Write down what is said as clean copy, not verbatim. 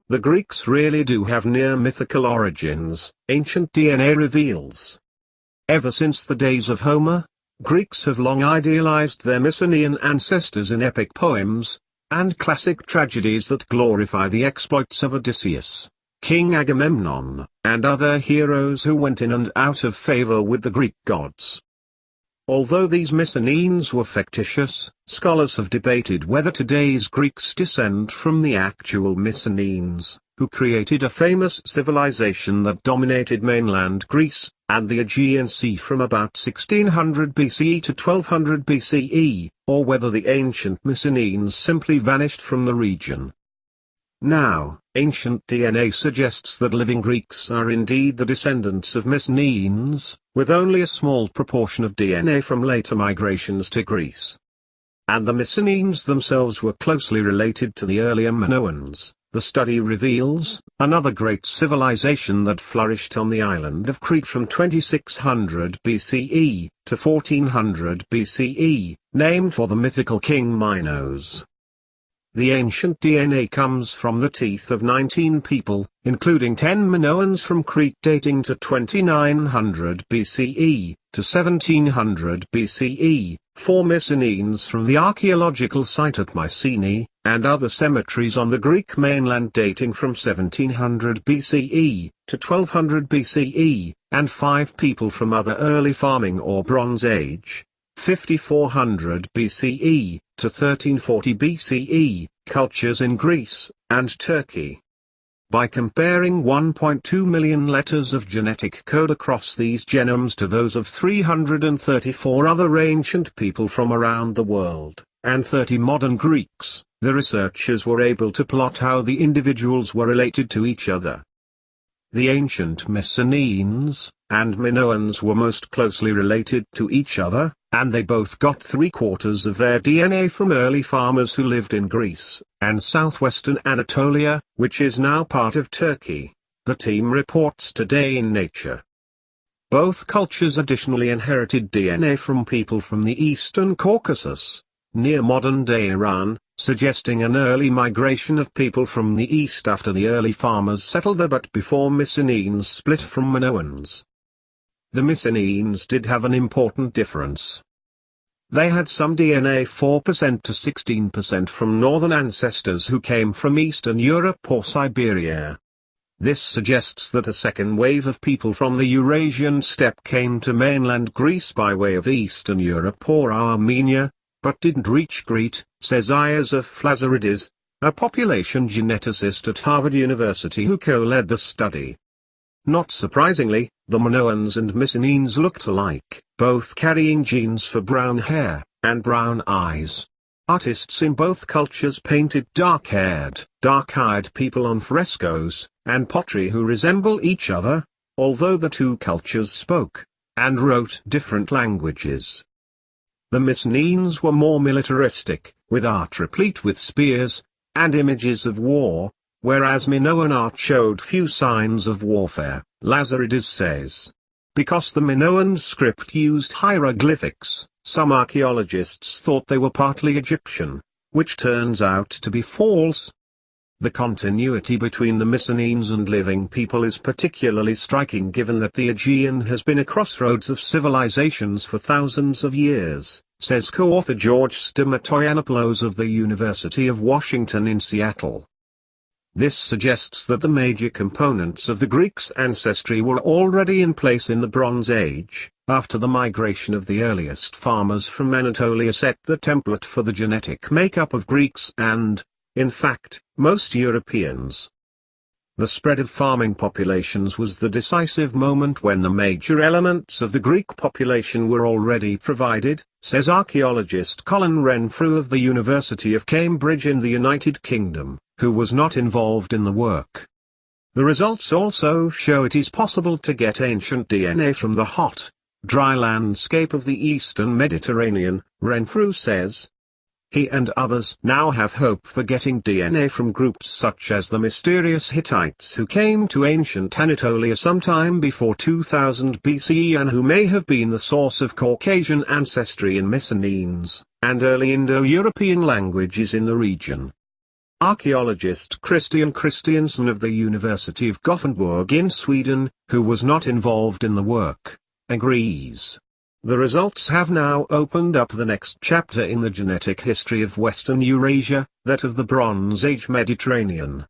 The Greeks really do have near mythical origins, ancient DNA reveals. Ever since the days of Homer, Greeks have long idealized their Mycenaean ancestors in epic poems, and classic tragedies that glorify the exploits of Odysseus, King Agamemnon, and other heroes who went in and out of favor with the Greek gods. Although these Mycenaeans were fictitious, scholars have debated whether today's Greeks descend from the actual Mycenaeans, who created a famous civilization that dominated mainland Greece, and the Aegean Sea from about 1600 BCE to 1200 BCE, or whether the ancient Mycenaeans simply vanished from the region. Now, ancient DNA suggests that living Greeks are indeed the descendants of Mycenaeans, with only a small proportion of DNA from later migrations to Greece. And the Mycenaeans themselves were closely related to the earlier Minoans, the study reveals, another great civilization that flourished on the island of Crete from 2600 BCE to 1400 BCE, named for the mythical king Minos. The ancient DNA comes from the teeth of 19 people, including 10 Minoans from Crete dating to 2900 BCE, to 1700 BCE, 4 Mycenaeans from the archaeological site at Mycenae, and other cemeteries on the Greek mainland dating from 1700 BCE, to 1200 BCE, and 5 people from other early farming or Bronze Age, 5400 BCE, to 1340 BCE, cultures in Greece and Turkey. By comparing 1.2 million letters of genetic code across these genomes to those of 334 other ancient people from around the world, and 30 modern Greeks, the researchers were able to plot how the individuals were related to each other. The ancient Mycenaeans and Minoans were most closely related to each other, and they both got 3/4 of their DNA from early farmers who lived in Greece and southwestern Anatolia, which is now part of Turkey, the team reports today in Nature. Both cultures additionally inherited DNA from people from the eastern Caucasus, near modern-day Iran, suggesting an early migration of people from the east after the early farmers settled there but before Mycenaeans split from Minoans. The Mycenaeans did have an important difference. They had some DNA 4% to 16% from northern ancestors who came from Eastern Europe or Siberia. This suggests that a second wave of people from the Eurasian steppe came to mainland Greece by way of Eastern Europe or Armenia, but didn't reach Crete, says Iosif Lazaridis, a population geneticist at Harvard University who co-led the study. Not surprisingly, the Minoans and Mycenaeans looked alike, both carrying genes for brown hair and brown eyes. Artists in both cultures painted dark-haired, dark-eyed people on frescoes and pottery who resemble each other, although the two cultures spoke and wrote different languages. The Mycenaeans were more militaristic, with art replete with spears and images of war, whereas Minoan art showed few signs of warfare, Lazaridis says. Because the Minoan script used hieroglyphics, some archaeologists thought they were partly Egyptian, which turns out to be false. The continuity between the Mycenaeans and living people is particularly striking given that the Aegean has been a crossroads of civilizations for thousands of years, says co-author George Stamatoyanopoulos of the University of Washington in Seattle. This suggests that the major components of the Greeks' ancestry were already in place in the Bronze Age, after the migration of the earliest farmers from Anatolia set the template for the genetic makeup of Greeks and, in fact, most Europeans. The spread of farming populations was the decisive moment when the major elements of the Greek population were already provided, says archaeologist Colin Renfrew of the University of Cambridge in the United Kingdom, who was not involved in the work. The results also show it is possible to get ancient DNA from the hot, dry landscape of the eastern Mediterranean, Renfrew says. He and others now have hope for getting DNA from groups such as the mysterious Hittites who came to ancient Anatolia sometime before 2000 BCE and who may have been the source of Caucasian ancestry in Mycenaeans, and early Indo-European languages in the region. Archaeologist Christian Christiansen of the University of Gothenburg in Sweden, who was not involved in the work, agrees. The results have now opened up the next chapter in the genetic history of Western Eurasia, that of the Bronze Age Mediterranean.